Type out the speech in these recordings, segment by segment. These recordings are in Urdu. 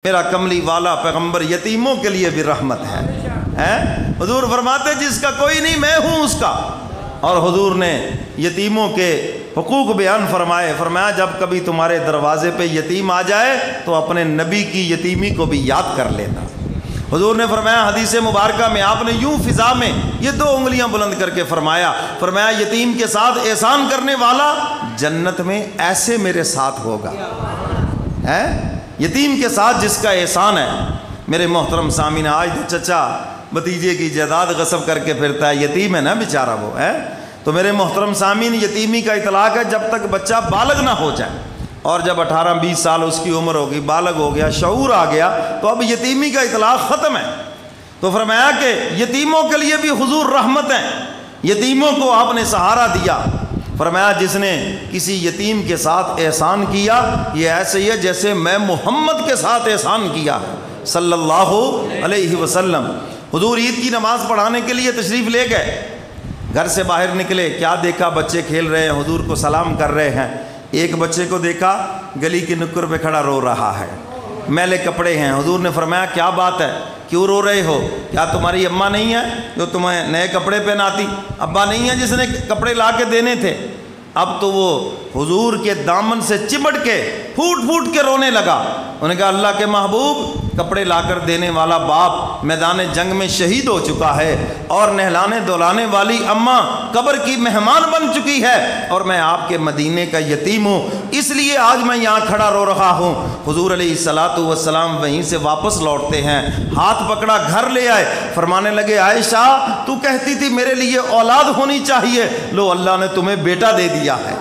میرا کملی والا پیغمبر یتیموں کے لیے بھی رحمت ہے۔ حضور فرماتے جس کا کوئی نہیں میں ہوں اس کا۔ اور حضور نے یتیموں کے حقوق بیان فرمائے، فرمایا جب کبھی تمہارے دروازے پہ یتیم آ جائے تو اپنے نبی کی یتیمی کو بھی یاد کر لینا۔ حضور نے فرمایا حدیث مبارکہ میں آپ نے یوں فضا میں یہ 2 انگلیاں بلند کر کے فرمایا یتیم کے ساتھ احسان کرنے والا جنت میں ایسے میرے ساتھ ہوگا۔ یتیم کے ساتھ جس کا احسان ہے۔ میرے محترم سامعین، آج تو چچا بھتیجے کی جائیداد غصب کر کے پھرتا ہے، یتیم ہے نا بیچارہ وہ ہے۔ تو میرے محترم سامعین، یتیمی کا اطلاق ہے جب تک بچہ بالغ نہ ہو جائے، اور جب 18-20 سال اس کی عمر ہوگی، بالغ ہو گیا، شعور آ گیا، تو اب یتیمی کا اطلاق ختم ہے۔ تو فرمایا کہ یتیموں کے لیے بھی حضور رحمت ہیں، یتیموں کو آپ نے سہارا دیا۔ فرمایا جس نے کسی یتیم کے ساتھ احسان کیا یہ ایسے ہی ہے جیسے میں محمد کے ساتھ احسان کیا ہے صلی اللہ علیہ وسلم۔ حضور عید کی نماز پڑھانے کے لیے تشریف لے گئے، گھر سے باہر نکلے، کیا دیکھا؟ بچے کھیل رہے ہیں، حضور کو سلام کر رہے ہیں۔ ایک بچے کو دیکھا گلی کی نکر پہ کھڑا رو رہا ہے، میلے کپڑے ہیں۔ حضور نے فرمایا کیا بات ہے، کیوں رو رہے ہو؟ کیا تمہاری اماں نہیں ہے جو تمہیں نئے کپڑے پہناتی؟ ابا نہیں ہے جس نے کپڑے لا کے دینے تھے؟ اب تو وہ حضور کے دامن سے چمٹ کے پھوٹ پھوٹ کے رونے لگا۔ انہوں نے کہا اللہ کے محبوب، کپڑے لا کر دینے والا باپ میدان جنگ میں شہید ہو چکا ہے، اور نہلانے دھلانے والی اماں قبر کی مہمان بن چکی ہے، اور میں آپ کے مدینے کا یتیم ہوں، اس لیے آج میں یہاں کھڑا رو رہا ہوں۔ حضور علیہ الصلوۃ والسلام وہیں سے واپس لوٹتے ہیں، ہاتھ پکڑا گھر لے آئے، فرمانے لگے عائشہ تو کہتی تھی میرے لیے اولاد ہونی چاہیے، لو اللہ نے تمہیں بیٹا دے دیا ہے۔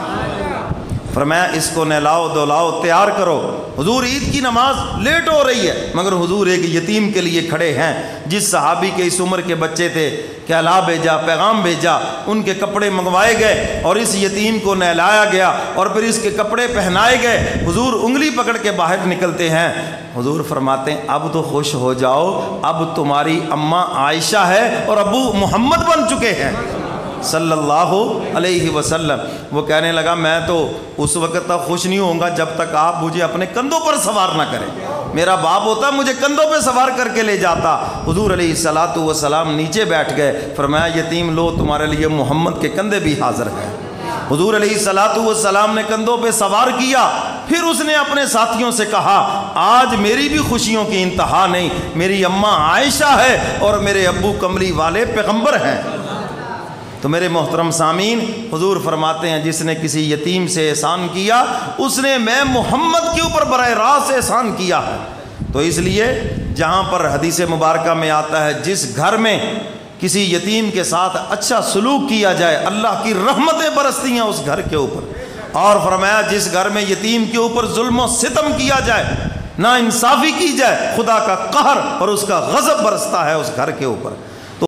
فرمایا اس کو نہلاؤ دھلاؤ تیار کرو۔ حضور عید کی نماز لیٹ ہو رہی ہے، مگر حضور ایک یتیم کے لیے کھڑے ہیں۔ جس صحابی کے اس عمر کے بچے تھے، کہلا بھیجا، پیغام بھیجا، ان کے کپڑے منگوائے گئے اور اس یتیم کو نہلایا گیا اور پھر اس کے کپڑے پہنائے گئے۔ حضور انگلی پکڑ کے باہر نکلتے ہیں، حضور فرماتے ہیں اب تو خوش ہو جاؤ، اب تمہاری اماں عائشہ ہے اور ابو محمد بن چکے ہیں صلی اللہ علیہ وسلم۔ وہ کہنے لگا میں تو اس وقت تک خوش نہیں ہوں گا جب تک آپ مجھے اپنے کندھوں پر سوار نہ کریں، میرا باپ ہوتا مجھے کندھوں پہ سوار کر کے لے جاتا۔ حضور علیہ الصلوۃ والسلام نیچے بیٹھ گئے، فرمایا یتیم لو تمہارے لیے محمد کے کندھے بھی حاضر ہیں۔ حضور علیہ الصلوۃ والسلام نے کندھوں پہ سوار کیا، پھر اس نے اپنے ساتھیوں سے کہا آج میری بھی خوشیوں کی انتہا نہیں، میری اماں عائشہ ہے اور میرے ابو کملی والے پیغمبر ہیں۔ تو میرے محترم سامعین، حضور فرماتے ہیں جس نے کسی یتیم سے احسان کیا اس نے میں محمد کے اوپر براہ راست احسان کیا ہے۔ تو اس لیے جہاں پر حدیث مبارکہ میں آتا ہے جس گھر میں کسی یتیم کے ساتھ اچھا سلوک کیا جائے اللہ کی رحمتیں برستی ہیں اس گھر کے اوپر، اور فرمایا جس گھر میں یتیم کے اوپر ظلم و ستم کیا جائے، نا انصافی کی جائے، خدا کا قہر اور اس کا غضب برستا ہے اس گھر کے اوپر۔